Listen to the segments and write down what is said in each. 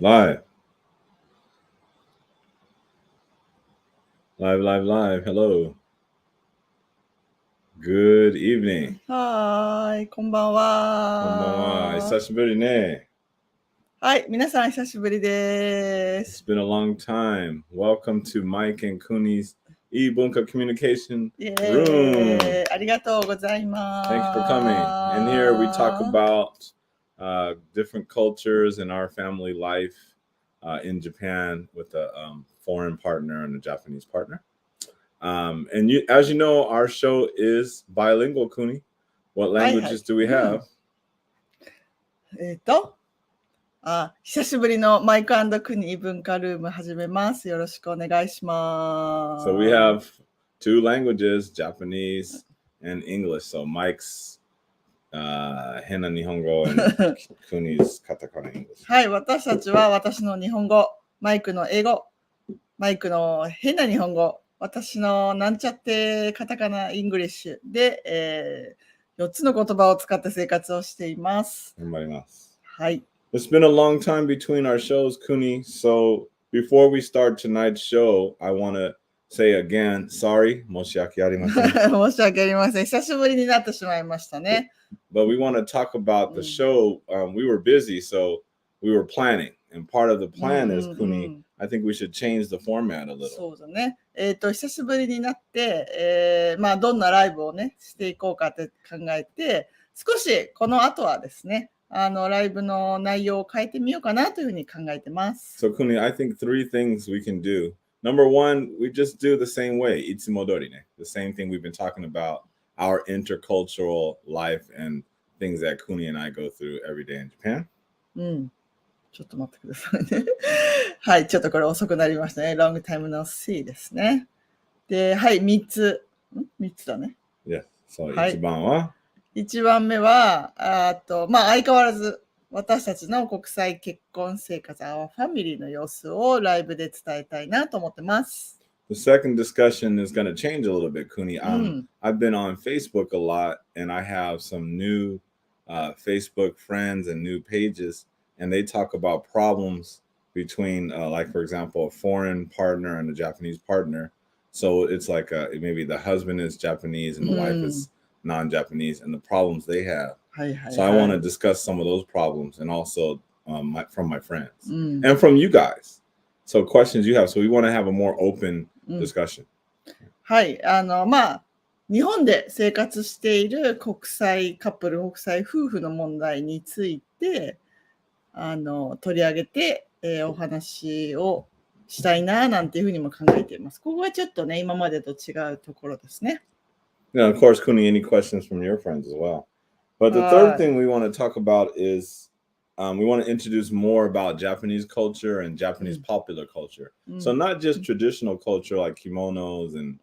Live. Hello. Good evening. はーい、こんばんは。久しぶりね。はい、皆さん久しぶりで It's す。 been a long time. Welcome to Mike and Kuni's 異文化Communication イエ Room. ーイ、ありがとうございます。 Thank you for coming. And here we talk about different cultures in our family life in Japan with a foreign partner and a Japanese partner. And as you know, our show is bilingual, Kuni. What languages do we have? 久しぶりのマイク&クニ異文化ルーム始めます。よろしくお願いします。 So we have two languages, Japanese and English. So Mike's Hena Nihongo and Kuni's Katakana English. はい、私たちは私の日本語、マイクの英語、マイクの変な日本語、私のなんちゃってカタカナイングリッシュで、4つの言葉を使って生活をしています。頑張ります。はい。It's been a long time between our shows, Kuni. So before we start tonight's show, I want to say again, sorry. 申し訳ありません。申し訳ありません。久しぶりになってしまいましたね。But we want to talk about the show. We were busy, so we were planning. And part of the plan is, Kuni, I think we should change the format a little. そうだね。久しぶりになって、まあどんなライブをね、していこうかって考えて、少しこの後はですね、ライブの内容を変えてみようかなというふうに考えてます。So, Kuni, I think 3 things we can do. Number 1, we just do the same way, itsumodori, the same thing we've been talking about, our intercultural life and things that Kuni and I go through every day in Japan. ちょっと待ってくださいね。はい、ちょっとこれ遅くなりましたね。Long time no see ですね。で、はい、3つだね。Yes. So, 1番目は、まあ相変わらず私たちの国際結婚生活、Our Family の様子をライブで伝えたいなと思ってます。The second discussion is going to change a little bit, Kuni. I've been on Facebook a lot, and I have some new Facebook friends and new pages, and they talk about problems between, like, for example, a foreign partner and a Japanese partner. So it's like maybe the husband is Japanese and the wife is non-Japanese, and the problems they have. So I want to discuss some of those problems, and also from my friends and from you guys. So questions you have. So we want to have a more open discussion. はい、まあ日本で生活している国際カップル、国際夫婦の問題について取り上げて、お話をしたいななんていうふうにも考えています。ここはちょっとね、今までと違うところですね。Yeah, of course, Kuni, any questions from your friends as well. But the third thing we want to talk about is we want to introduce more about Japanese culture and Japanese popular culture. So not just traditional culture like kimonos and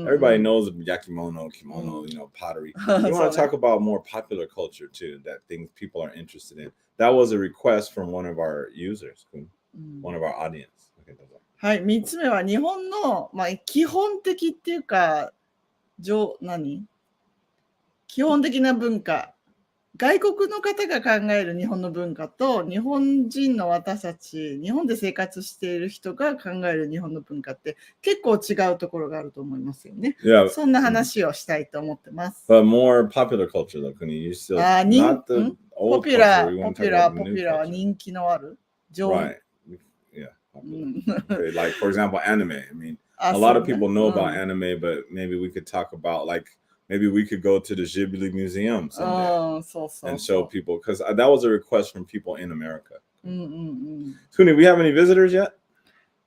everybody knows yakimono, kimono, pottery. We want to talk about more popular culture too, that things people are interested in. That was a request from one of our users, one of our audience. Okay, はい、3つ目は日本の、まあ、基本的っていうか、基本的な文化。外国の方が考える日本の文化と日本人の私たち、日本で生活している人が考える日本の文化って結構違うところがあると思いますよね。Yeah. そんな話をしたいと思ってます。But more popular culture, though, Kuni. You still not the old culture. We want to talk about the new culture. 人気のある。Right. Yeah. Okay. Like, for example, anime. I mean, a lot of people know about anime, but maybe we could talk about, like, maybe we could go to the Ghibli Museum someday and show people, because that was a request from people in America. Kuni, we have any visitors yet?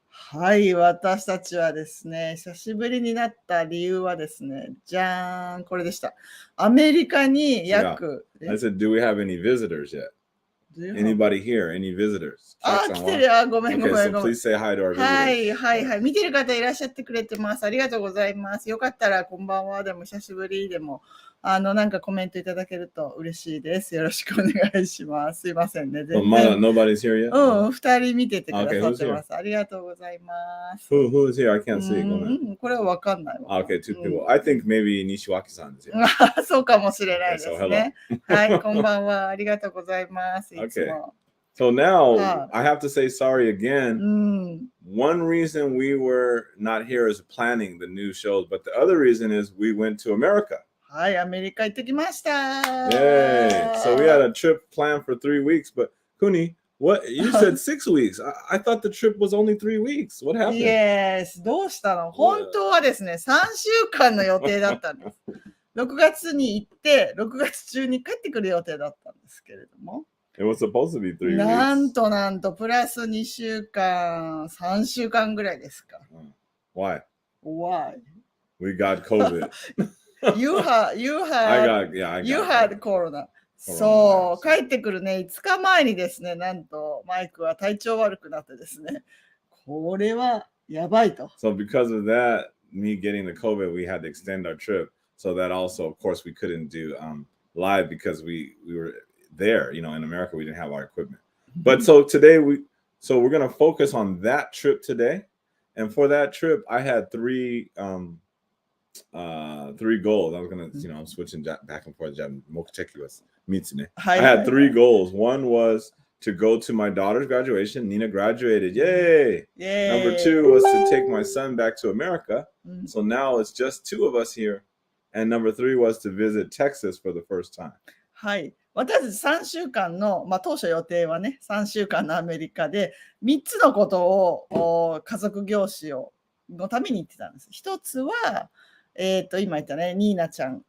はい、私たちはですね、久しぶりになった理由はですね、じゃーん、これでした。アメリカに約。I said, do we have any visitors yet? Anybody here? Any visitors? 来てる。ごめん。Okay, so please say hi to our visitors. はい。見てる方いらっしゃってくれてます。ありがとうございます。よかったらこんばんはでも久しぶりでもなんかコメントいただけると嬉しいです。よろしくお願いします。すいませんね。まだ nobody's here yet? 2人見ててくださってます。ありがとうございます。Who is here? I can't see. これはわかんないわ。Okay, 2 people. I think maybe Nishiwaki-san is here. そうかもしれないですね。はい、こんばんは。ありがとうございます。いつも。So now Huh. I have to say sorry う again. ん。 One reason we were not here is planning the new shows, but the other reason is we went to America. はい、アメリカ行ってきました。 Yay! So we had a trip planned for 3 weeks, but Kuni, what you said 6 weeks? I thought the trip was only 3 weeks. What happened? Yes、どうしたの？本当はですね、3週間の予定だったんです。6月に行って、6月中に帰ってくる予定だったんですけれども。It was supposed to be 3 weeks. なんと、プラス2週間、3週間ぐらいですか。Why? Why? We got COVID. You had corona. そう、帰ってくるね、5日前にですね、なんとマイクは体調悪くなってですね、これはやばいと。So because of that, me getting the COVID, we had to extend our trip. So that also, of course, we couldn't do live because we were there, in America, we didn't have our equipment. But so today we're going to focus on that trip today. And for that trip, I had three goals. I was going to, I'm switching back and forth. I had 3 goals. One was to go to my daughter's graduation. Nina graduated. Yay! Number 2 was to take my son back to America. So now it's just 2 of us here. And number 3 was to visit Texas for the first time. はい。私たち3週間の、当初予定はね、3週間のアメリカで3つのことを家族行事のために行ってたんです。1つは、今言ったね、ニーナちゃん、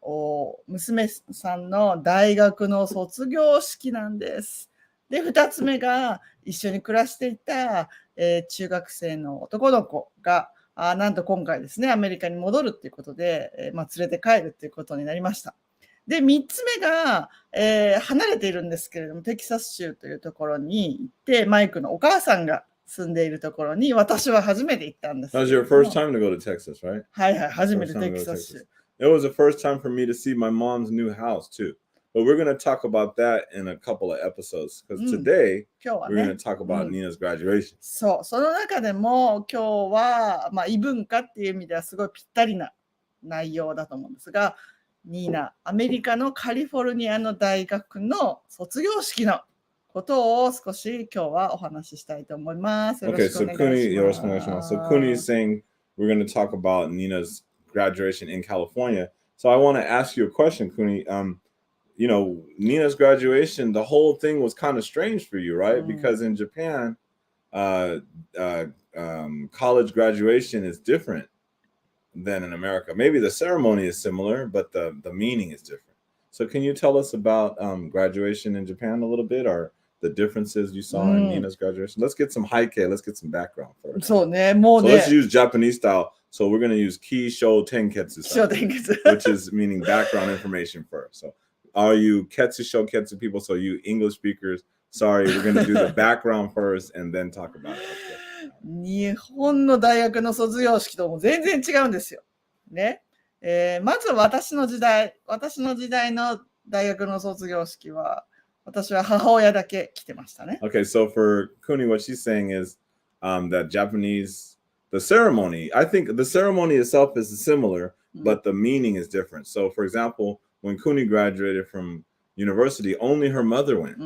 娘さんの大学の卒業式なんです。で、2つ目が一緒に暮らしていた、中学生の男の子が、なんと今回ですね、アメリカに戻るっていうことで、連れて帰るっていうことになりました。で、3つ目が、離れているんですけれども、テキサス州というところに行って、マイクのお母さんが住んでいるところに、私は初めて行ったんです。That was your first time to go to Texas, right? はいはい、初めてテキサス州。It was the first time for me to see my mom's new house too. But we're going to talk about that in a couple of episodes because today we're going to talk about Nina's graduation. そう、その中でも今日は、異文化っていう意味ではすごいぴったりな内容だと思うんですが、ニーナ、アメリカのカリフォルニアの大学の卒業式のことを少し今日はお話ししたいと思います。Okay, so Kuni, よろしくお願いします。So Kuni is saying we're going to talk about Nina's graduation in California. So I want to ask you a question, Kuni. Nina's graduation, the whole thing was kind of strange for you, right? Because in Japan, college graduation is different than in America. Maybe the ceremony is similar, but the meaning is different. So can you tell us about graduation in Japan a little bit, or the differences you saw in Nina's graduation? Let's get some haikei. Let's get some background first. So let's use Japanese style. So we're going to use ki shou tenketsu style, which is meaning background information first. So are you ketsu shou ketsu people? So you English speakers, sorry, we're going to do the background first and then talk about it. Okay. 日本の大学の卒業式とも全然違うんですよ。ね。まず私の時代の大学の卒業式は、私は母親だけ来てましたね。Okay, so for Kuni, what she's saying is that the ceremony, I think the ceremony itself is similar, but the meaning is different. So for example, when Kuni graduated from university, only her mother went.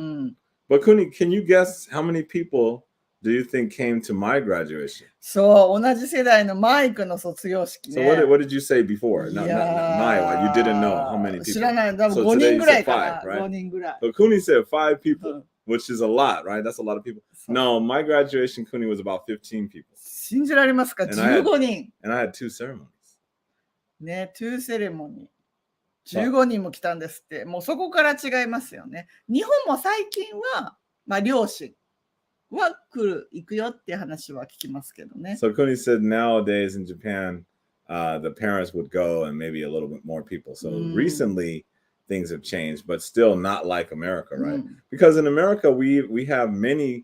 But Kuni, can you guess how many people do you think came to my graduation? そう、同じ世代のマイクの卒業式ね。So what did you say before? Not Maya, you didn't know how many people. 知らない。多分5人ぐらいかな。5人ぐらい。So Kuni said 5 people, which is a lot, right? That's a lot of people. No, my graduation, Kuni, was about 15 people. 信じられますか？ 15人。And I had 2 ceremonies. ね、2セレモニー。15人も来たんですって。もうそこから違いますよね。日本も最近は、両親は行くよって話は聞きますけどね。So Kuni said nowadays in Japan, the parents would go and maybe a little bit more people. So recently things have changed, but still not like America, right? Because in America, we have many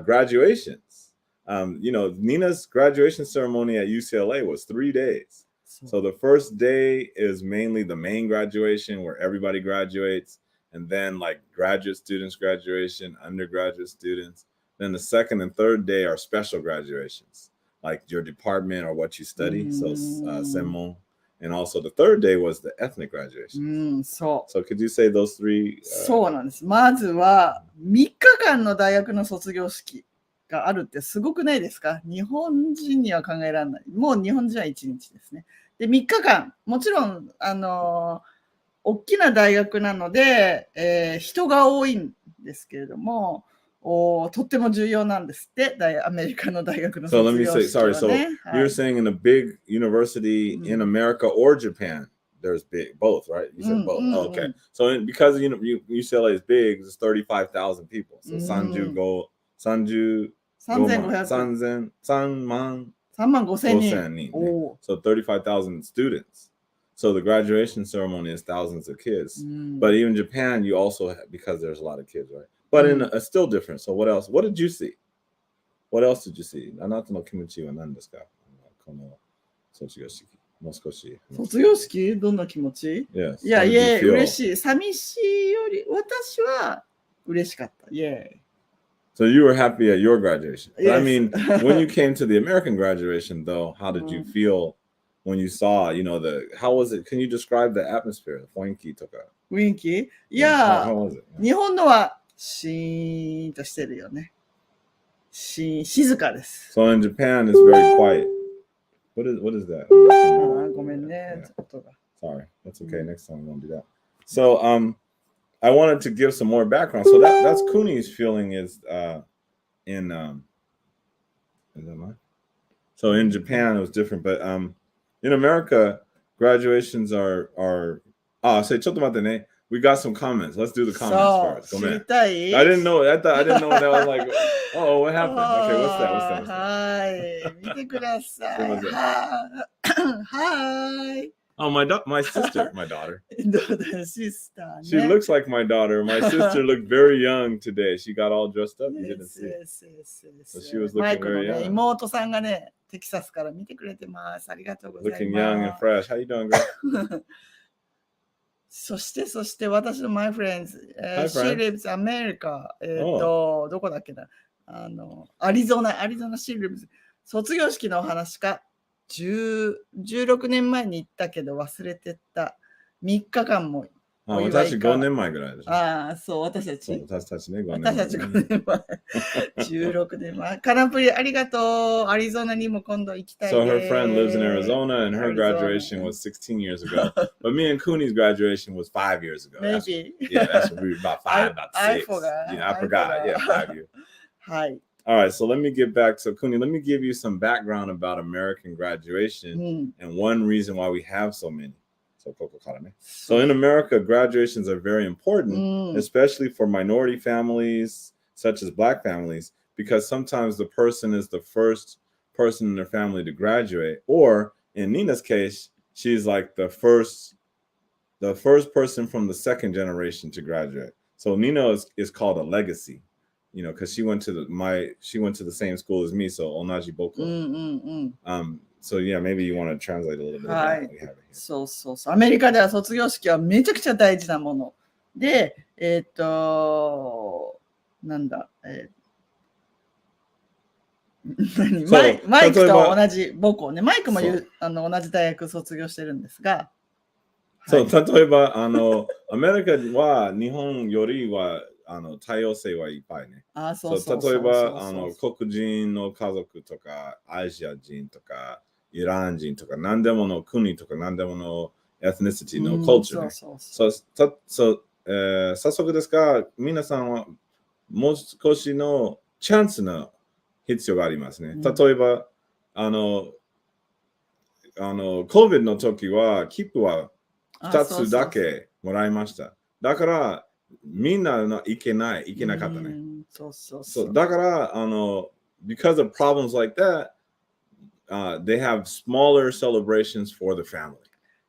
graduations. Nina's graduation ceremony at UCLA was 3 days. So the first day is mainly the main graduation where everybody graduates, and then like graduate students graduation, undergraduate students. Then the second and third day are special graduations, like your department or what you study, so senmon. And also the third day was the ethnic graduation. そう。So could you say those three? そうなんです。まずは3日間の大学の卒業式があるってすごくないですか？日本人には考えられない。もう日本人は1日ですね。で、3日間、もちろん、大きな大学なので、人が多いんですけれども、とっても重要なんですって、アメリカの大学の卒業式はね。So let me say, sorry. So you're saying in a big university in America or Japan, there's big, both, right? You said both. Oh, okay. So because UCLA is big, it's 35,000 people. So 3万5,000人。So 35,000 students. So the graduation ceremony is thousands of kids. But even Japan, you also have, because there's a lot of kids, right? But it's still different. So what else? What did you see? What else did you see? あなたの気持ちは何ですか？この卒業式。もう少し。卒業式どんな気持ち？ Yes. いや、嬉しい。寂しいより、私は嬉しかった。So you were happy at your graduation. Yes. I mean, when you came to the American graduation, though, how did you feel when you saw, how was it? Can you describe the atmosphere? 雰囲気とか。雰囲気？いや、how was it? 日本のはシーンとしてるよね。静かです。So in Japan, it's very quiet. What is that? ごめんね。Sorry. That's okay. Next time we won't do that. So I wanted to give some more background. So that's Kuni's feeling is in is that mine? So in Japan it was different, but in America graduations are say ちょっと待ってね. We got some comments. Let's do the comments first. 知りたい？ I didn't know that was like, oh, what happened? Okay, what's that? はい、見てください。はい。Oh, my sister, my daughter. Sister, she looks like my daughter. My sister looked very young today. She got all dressed up. You didn't see. So she was looking very young. 妹さんがね、テキサスから見てくれてます。ありがとうございます。Looking young and fresh. How you doing, girl? そして私の my friends, she lives America. どこだっけな？アリゾナ she lives. 卒業式のお話か。16年前に行ったけど忘れてた。3日間も。私5年前ぐらいでしょ。そう、私たちね、5年前。私たち5年前。16年前。カナプリありがとう。アリゾナにも今度行きたいです。So her friend lives in Arizona and her graduation was 16 years ago. But me and Kuni's graduation was 5 years ago. Maybe. That's we were about 5, about 6. I forgot. Yeah, I forgot. Yeah, 5 years. はい。All right, so let me get back to Kuni. Let me give you some background about American graduation and one reason why we have so many. So in America, graduations are very important, especially for minority families, such as Black families, because sometimes the person is the first person in their family to graduate. Or in Nina's case, she's like the first person from the second generation to graduate. So Nina is called a legacy. Because she went to the same school as me, so onaji boko. So yeah, maybe you want to translate a little bit of that. そう。アメリカでは卒業式はめちゃくちゃ大事なもので、なんだ、マイクと同じ母校ね。マイクも同じ大学卒業してるんですが。そう、例えばアメリカは日本よりは多様性はいっぱいね。例えば黒人の家族とかアジア人とかイラン人とか何でもの国とか何でものエスニシティのcultureね。早速ですが皆さんはもう少しのチャンスの必要がありますね。例えばCOVID の時は切符は2つだけもらいました。だからみんな行けなかったね。だから、because of problems like that, they have smaller celebrations for the family.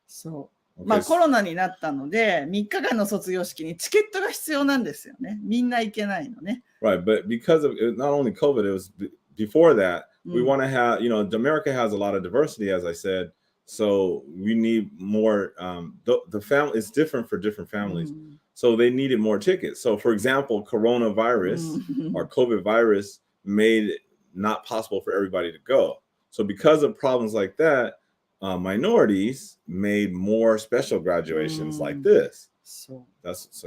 そう。まあコロナになったので、3日間の卒業式にチケットが必要なんですよね。みんな行けないのね。Right, but because of not only COVID, it was before that, we want to have, America has a lot of diversity, as I said. So we need more, the family is different for different families. So they needed more tickets. So for example, coronavirus or COVID virus made it not possible for everybody to go. So because of problems like that, minorities made more special graduations like this. So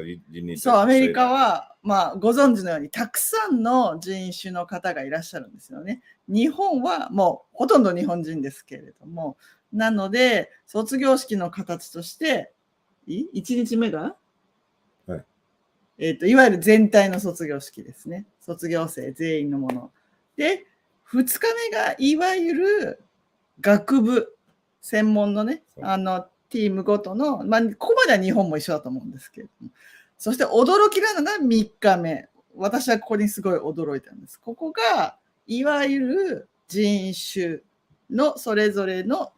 you need to そう、アメリカ say that. は、まあ、ご存知のように、たくさんの人種の方がいらっしゃるんですよね。日本はもうほとんど日本人ですけれども、なので、卒業式の形として、1日目が、はい、いわゆる全体の卒業式ですね。卒業生全員のもの。で、2日目がいわゆる学部、専門のね、ティームごとの、まあ、ここまでは日本も一緒だと思うんですけれども、そして驚きなのが3日目。私はここにすごい驚いたんです。ここが、いわゆる人種のそれぞれの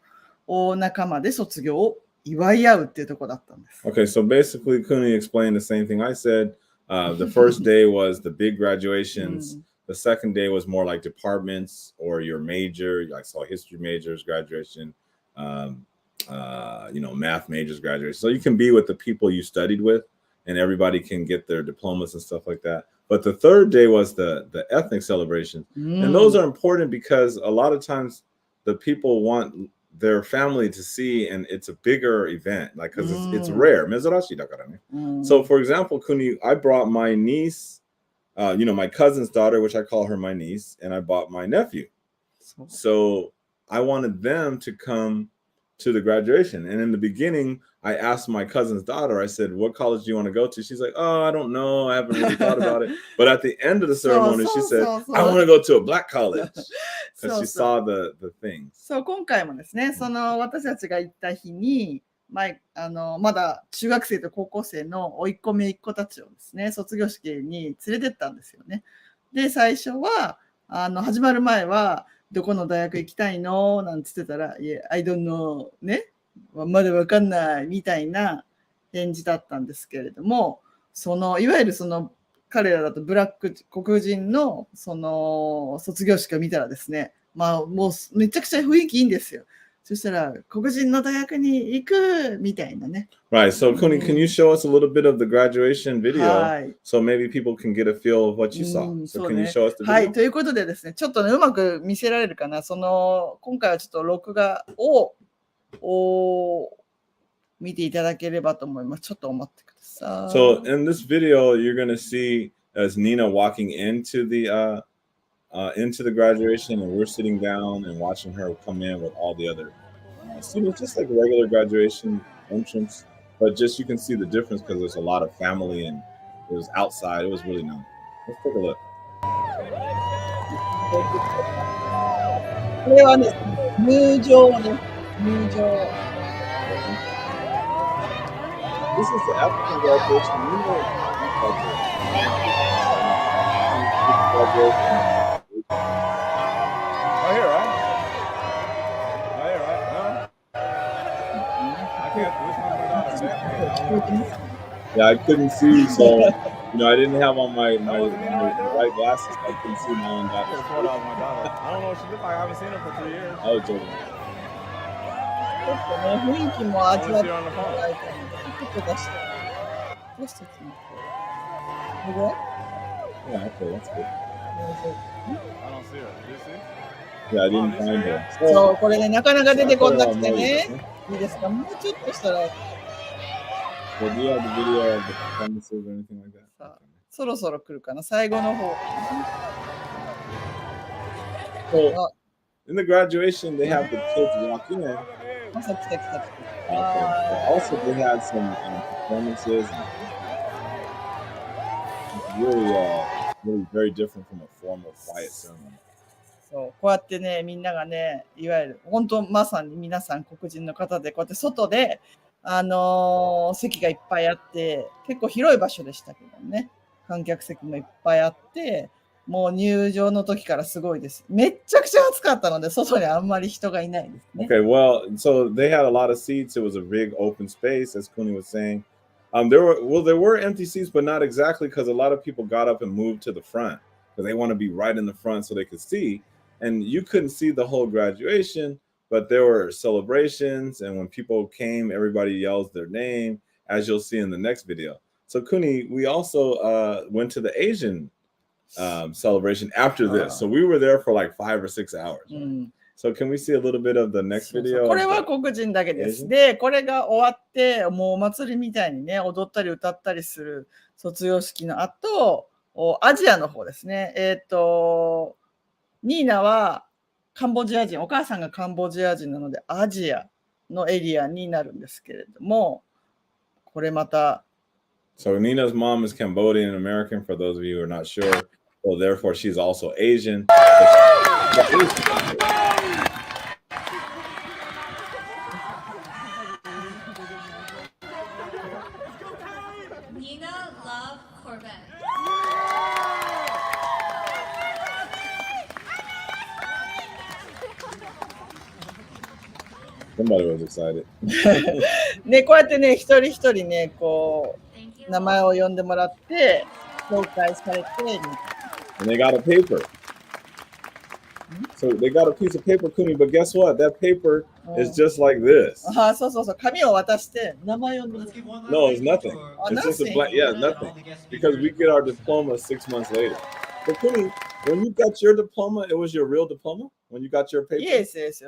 仲間で卒業を祝い合うっていうところだったんです。Okay, so basically, Kuni explained the same thing I said. The first day was the big graduations. The second day was more like departments or your major. I saw history majors graduation, math majors graduation. So you can be with the people you studied with, and everybody can get their diplomas and stuff like that. But the third day was the ethnic celebration, and those are important because a lot of times the people want their family to see, and it's a bigger event, like because it's rare. 珍しいだからね. So, for example, Kuni, I brought my niece, my cousin's daughter, which I call her my niece, and I bought my nephew. So I wanted them to come to the graduation. And in the beginning, I asked my cousin's daughter, I said, what college do you want to go to? She's like, oh, I don't know. I haven't really thought about it. But at the end of the ceremony, she said, I want to go to a black college. Because she saw the things. そう、今回もですね、私たちが行った日に、まだ中学生と高校生の甥っ子姪っ子たちをですね、卒業式に連れてったんですよね。で、最初は、始まる前は、どこの大学行きたいのなんて言ってたら、いや、I don't know ね、まだわかんないみたいな返事だったんですけれども、いわゆる彼らだとブラック黒人の卒業式を見たらですね、まあもうめちゃくちゃ雰囲気いいんですよ。そしたら黒人の大学に行くみたいなね。Right. So, Kuni, can you show us a little bit of the graduation video? So maybe people can get a feel of what you saw. So, can you show us the video? はい。ということでですね、ちょっとね、うまく見せられるかな。今回はちょっと録画を見ていただければと思います。ちょっと待ってください。So, in this video, you're going to see as Nina walking into the graduation, and we're sitting down and watching her come in with all the other students, just like a regular graduation entrance. But just you can see the difference because there's a lot of family and it was outside. It was really nice. Let's take a look. これはね、入場ね、入場。This is the African graduation. You know, right here, right? Right here, right? No? I can't. Which one's my daughter? Yeah, I couldn't see, so I didn't have on my white glasses. So I couldn't see my own daughter. I don't know what she looked like. I haven't seen her for 3 years. I was joking. ちょっとね、雰囲気も味わってもらいたいので、ちょっと出して。出してきます。これ Yeah, okay, that's good. I don't see her. Did you see? Yeah, I didn't find her. そう、これね、なかなか出てこなくてね。いいですか？もうちょっとしたら。Well, do you have the video of the performances or anything like that? さあ、そろそろ来るかな、最後の方。So, in the graduation, they have the kids walk in. Also, they had some performances. It's really very different from a formal quiet ceremony. そう、こうやってね、みんながね、いわゆる本当まさに皆さん黒人の方でこうやって外で席がいっぱいあって、結構広い場所でしたけどね、観客席もいっぱいあって、もう入場の時からすごいです。めっちゃくちゃ暑かったので、外にあんまり人がいないですね。Okay, well, so they had a lot of seats. It was a big open space, as Kuni was saying. There were empty seats, but not exactly because a lot of people got up and moved to the front because they want to be right in the front so they could see. And you couldn't see the whole graduation, but there were celebrations. And when people came, everybody yells their name, as you'll see in the next video. So Kuni, we also went to the Asian celebration after this. So we were there for like 5 or 6 hours. Right? So can we see a little bit of the next そうそう video? これは黒人だけです。で、これが終わって、もうお祭りみたいにね、踊ったり歌ったりする卒業式の後、アジアの方ですね。ニーナはカンボジア人、お母さんがカンボジア人なので、アジアのエリアになるんですけれども、これまた。So Nina's mom is Cambodian American, for those of you who are not sure. So therefore, she's also Asian. Nina love Corvette. Somebody was excited. ね、こうやってね、一人一人ね、こう、名前を呼んでもらって、紹介されて、And they got a paper. So they got a piece of paper, Kuni, but guess what? That paper is just like this. あ、そうそうそう、紙を渡して、名前呼んでもらって。No, it's nothing. It's just a blank. Yeah, nothing. Because we get our diploma 6 months later. But Kuni, when you got your diploma, it was your real diploma? When you got your paper? Yes, yes.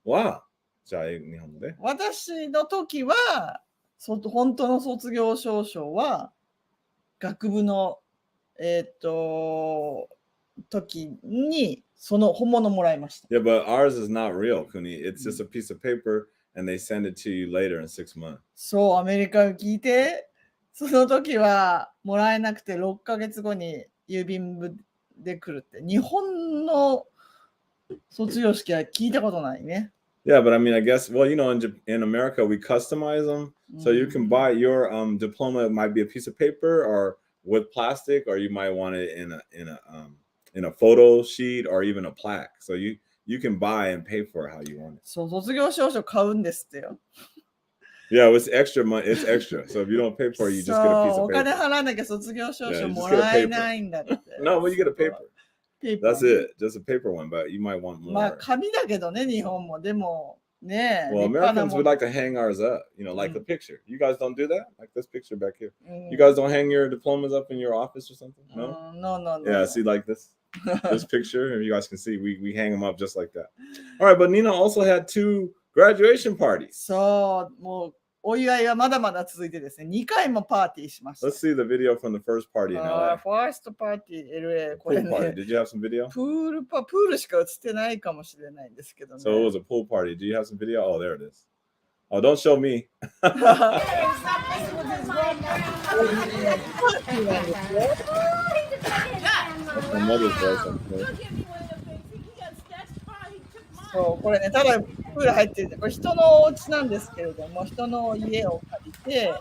Wow. じゃあ、日本語で。私の時は、本当の卒業証書は、学部の、時に、その本物もらいました。Yeah, but ours is not real, Kuni. It's just a piece of paper and they send it to you later in 6 months. そう、アメリカを聞いて、その時はもらえなくて6ヶ月後に郵便部で来るって。日本の卒業式は聞いたことないね。Yeah, but I mean, I guess, well, you know, in America, we customize them. So you can buy your diploma. It might be a piece of paper or with plastic, or you might want it in a photo sheet or even a plaque. So you can buy and pay for it how you want it. そう、卒業証書買うんですってよ。Yeah, it's extra money. It's extra. So if you don't pay for it, you just get a piece そう、お of 金 paper. 払わなきゃ卒業証 Yeah, 書 you も just get a らえ paper. ないんだって。No, but you get a paper. ペーパー That's it. Just a paper one, but you might want まあ more. 紙だけどね、日本も。でもね、 Well, 立派な Americans も would の。 like to hang ours up, you know, like a picture. You guys don't do that? Like this picture back here. うん You guys don't hang your diplomas up in your office or something? No? うん、no, no, no. Yeah, see like this picture, and you guys can see we hang them up just like that. All right, but Nina also had 2 graduation parties. そう、もうお祝いはまだまだ続いてですね、2回もパーティーしました。 Let's see the video from the first party in あ LA. ーファーストパーティー LA、これ Pool party. ね、 Did you have some video? プールしか映ってないかもしれないんですけどね。 So it was a pool party. Do you have some video? Oh, there it is. Oh, don't show me. そう、これね、ただプール入ってる。これ人のお家なんですけれども、人の家を借りて、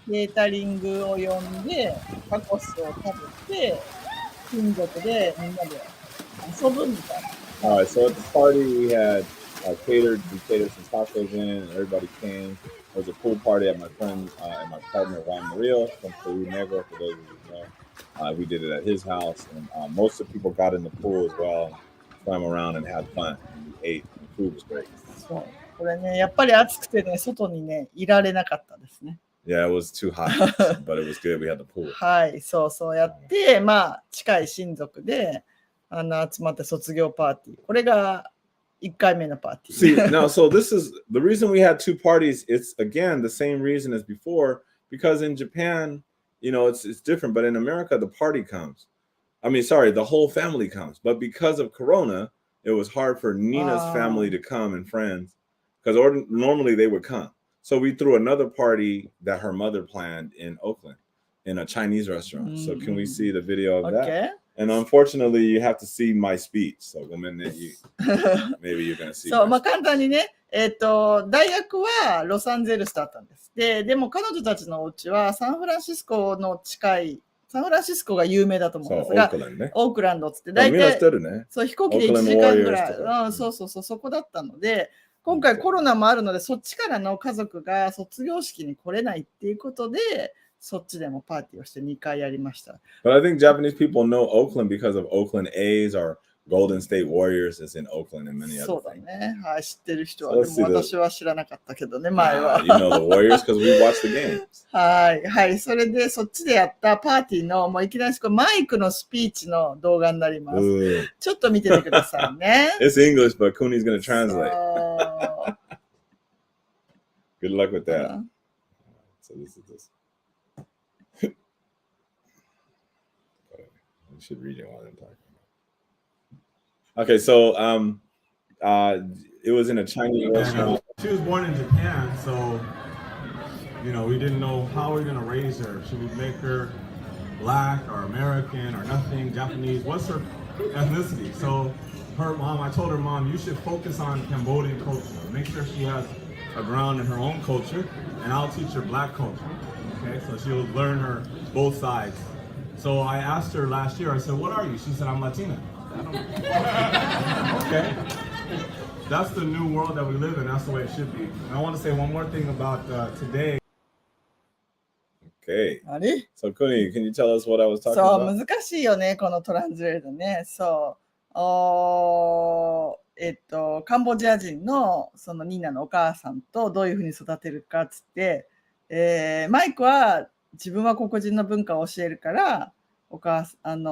ケータリングを呼んで、タコスを食べて、親族でみんなで遊ぶみたいな。All right, so at the party we had we catered some tacos in, and everybody came. There was a pool party at my friend and my partner Juan Mario from Peru Negro, for those of you who know. We did it at his house, and most of the people got in the pool as well, swam around and had fun. And we ate, and the food was great. そう、これね、やっぱり暑くてね、外にね、いられなかったですね。Yeah, it was too hot, but it was good. We had the pool. はい、そうそうやって、まあ、近い親族で集まって卒業パーティー。これが1回目のパーティー。 See, now, so this is the reason we had 2 parties. It's again the same reason as before, because in Japan, you know, it's different, but in America, the party comes. I mean, sorry, the whole family comes. But because of Corona, it was hard for Nina's family to come and friends, because normally they would come. So we threw another party that her mother planned in Oakland in a Chinese restaurant. So can we see the video of that? Okay. And unfortunately, you have to see my speech. So women, maybe you're gonna see. そう、ま my あ簡単にね、大学はロサンゼルスだったんです。でも彼女たちのお家はサンフランシスコの近い、サンフランシスコが有名だと思うんですが、オークランドっつって大体、そう飛行機で1時間ぐらい、そうそこだったので、今回コロナもあるので、そっちからの家族が卒業式に来れないっていうことで、そっちでもパーティーをして2回やりました。But I think Japanese people know Oakland because of Oakland A's or Golden State Warriors is in Oakland and many そ other うだ things. ね。はい、知ってる人は。 So で let's も see the- 私は知らなかったけどね、前は。 You know the Warriors because we watch the games. はい、はい。それで、そっちでやったパーティーの、もういきなりマイクのスピーチの動画になります。 Ooh. ちょっと見ててくださいね。 It's English, but Kuni's going to translate. そう Good luck with か that. な So this is this. You should read it while I'm talking. Okay, so it was in a Chinese restaurant. She was born in Japan, so we didn't know how we were gonna raise her. Should we make her black or American or nothing, Japanese? What's her ethnicity? So I told her mom, you should focus on Cambodian culture. Make sure she has a ground in her own culture, and I'll teach her black culture. Okay, so she'll learn her both sides. So I asked her last year, I said, what are you? She said, I'm Latina. Okay. That's the new world that we live in. That's the way it should be. And I want to say one more thing about today. Okay. あれ So Kuni, can you tell us what I was talking そう、 about? 難しいよね、このトランスレートね。そう。カンボジア人のそのニーナのお母さんとどういうふうに育てるかっつって、マイクは自分は黒人の文化を教えるから、カン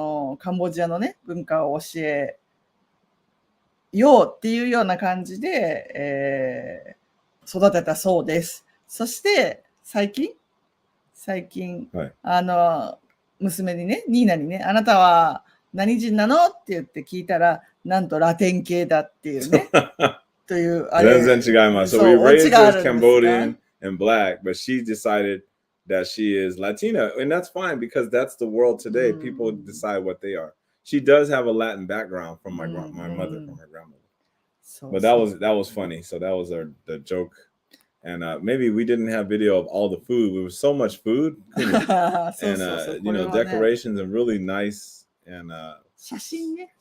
ボジアのね、文化を教えようっていうような感じで、育てたそうです。そして最近、はい、娘にね、ニーナにね、あなたは何人なのって言って聞いたら、なんとラテン系だっていうね。という、あれ。全然違います。So we raised her as Cambodian and black, but she decided that she is Latina, and that's fine because that's the world today. People decide what they are. She does have a Latin background from my mother, from her grandmother. But that was funny. So that was the joke. And maybe we didn't have video of all the food. There was so much food, and decorations and really nice. And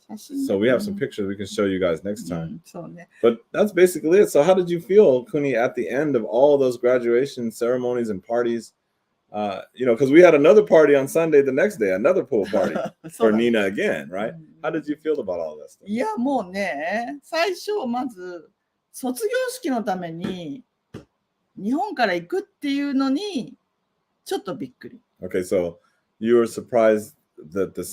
so we have some pictures we can show you guys next time. But that's basically it. So how did you feel, Kuni, at the end of all those graduation ceremonies and parties? Because we had another party on Sunday the next day, another pool party for Nina again, right? How did you feel about all that stuff? いや、もうね、最初まず卒業式のために日本から行くっていうのにちょっとびっくり。Okay, so you were surprised that the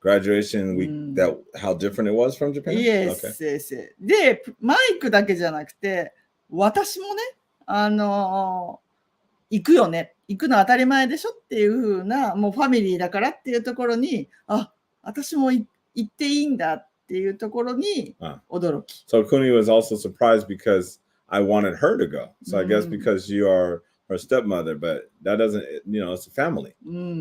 graduation week that how different it was from Japan? Yes, yes. で、マイクだけじゃなくて、私もね、行くよね。行くの当たり前でしょっていう風な、もうファミリーだからっていうところに、あ、私も行っていいんだっていうところに驚き。So Kuni was also surprised because I wanted her to go. So I guess because you are her stepmother, but that doesn't, it's a family.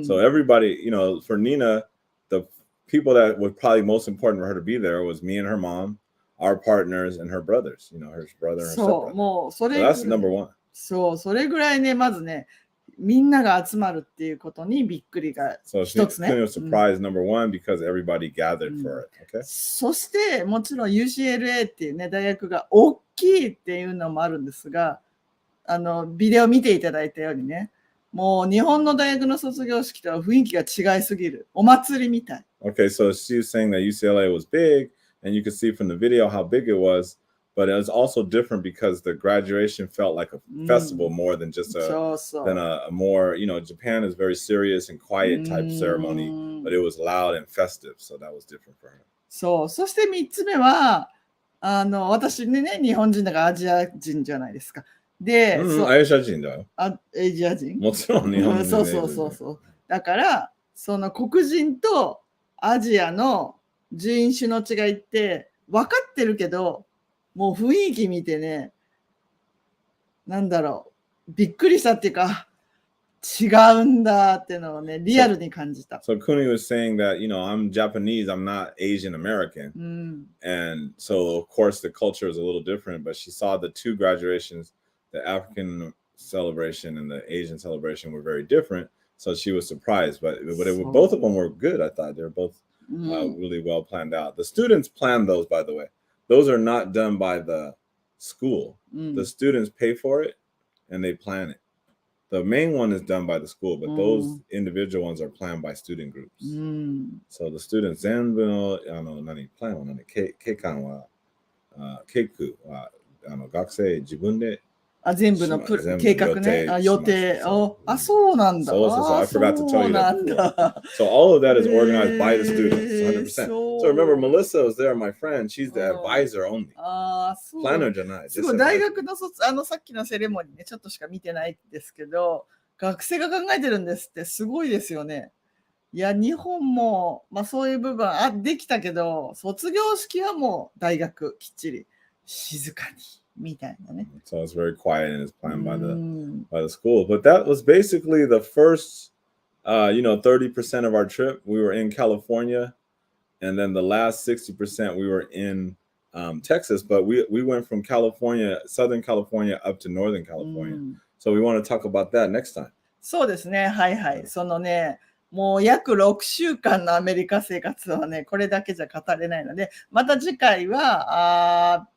So everybody, for Nina, the people that was probably most important for her to be there was me and her mom, our partners, and her brothers, her brother and her stepbrother. もうそれ So that's number one. そう、それぐらいね、まずね、みんなが集まるっていうことにびっくりが一つね。So Kuni was surprised, number one, because everybody gathered for it. Okay? そして、もちろん UCLA っていうね、大学が大きいっていうのもあるんですが、ビデオ見ていただいたようにね、もう日本の大学の卒業式とは雰囲気が違いすぎる。お祭りみたい。Okay, so she was saying that UCLA was big, and you could see from the video how big it was, but it was also different because the graduation felt like a festival more than just a more, Japan is very serious and quiet type ceremony, but it was loud and festive, so that was different for her. そう、そして3つ目は、私ね、日本人だからアジア人じゃないですか。で、アジア人だよ。アジア人もちろん日本人。そう。だから、その黒人とアジアの人種の違いって分かってるけど、もう雰囲気見てね、なんだろう、びっくりしたっていうか、違うんだっていうのをね、リアルに感じた。So Kuni was saying that, I'm Japanese, I'm not Asian American. And so, of course, the culture is a little different, but she saw the two graduations, the African celebration and the Asian celebration were very different. So she was surprised, but both of them were good. I thought they were both really well planned out. The students planned those, by the way. Those are not done by the school. The students pay for it and they plan it. The main one is done by the school, but those individual ones are planned by student groups. So the students 全部のプランは計画は計画は学生自分で全部の計画ね。予定。そうなんだ。I forgot to tell you that before. So all of that is organized by the students, 100%. So remember, Melissa was there, my friend. She's the advisor only. Planner じゃない。すごい、大学のさっきのセレモニーね、ちょっとしか見てないですけど、学生が考えてるんですって、すごいですよね。いや、日本も、そういう部分できたけど、卒業式はもう大学きっちり静かにみたいなね。So it's very quiet and it's planned by the school. But that was basically the first, 30% of our trip. We were in California, and then the last 60% we were in Texas. But we went from Southern California up to Northern California. So we want to talk about that next time. そうですね。はいはい。そのね、もう約6週間のアメリカ生活はね、これだけじゃ語れないので、また次回は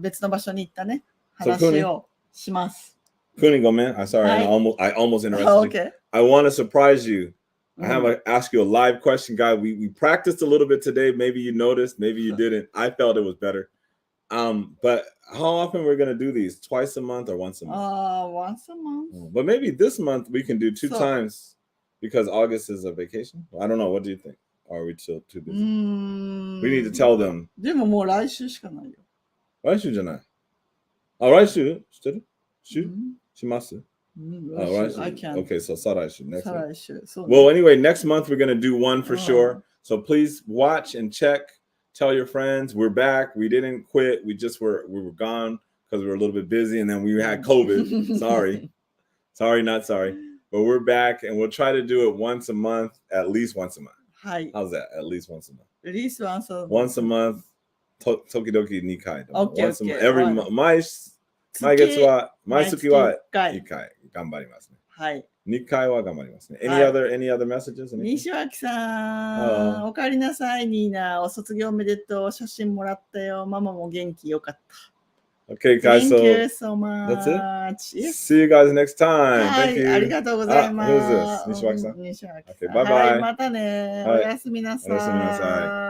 別の場所に行ったね、話をします。Kuni, go man. I'm sorry, I almost interrupted you. I want to surprise you. I have to ask you a live question, guy. We practiced a little bit today. Maybe you noticed, maybe you didn't. I felt it was better. But how often we're going to do these? Twice a month or once a month? Once a month. But maybe this month we can do 2 times because August is a vacation. I don't know. What do you think? Or are we still too busy? We need to tell them. でももう来週しかないよ。来週じゃない。来週してる？します？来週。I can. Okay, so 再来週。Next week. 来週。Well, anyway, next month we're going to do one for sure. So please watch and check. Tell your friends we're back. We didn't quit. We were gone because we were a little bit busy and then we had COVID. Sorry, not sorry. But we're back and we'll try to do it once a month, at least once a month. How's that? At least once a month. At least once a month. Once a month. Tokidoki 2回. Okay, once a month. Every month. 毎月は毎月は1回頑張りますね。はい。2回は頑張りますね。Any other messages? 西脇さん、おかえりなさい、ニーナ。お卒業おめでとう。写真もらったよ。ママも元気よかった。Okay, guys. Thank you so much. That's it. See you guys next time. Thank you. ありがとうございます。Who's this? 西脇さん。西脇さん。Okay, bye bye. またね。おやすみなさい。おやすみなさい。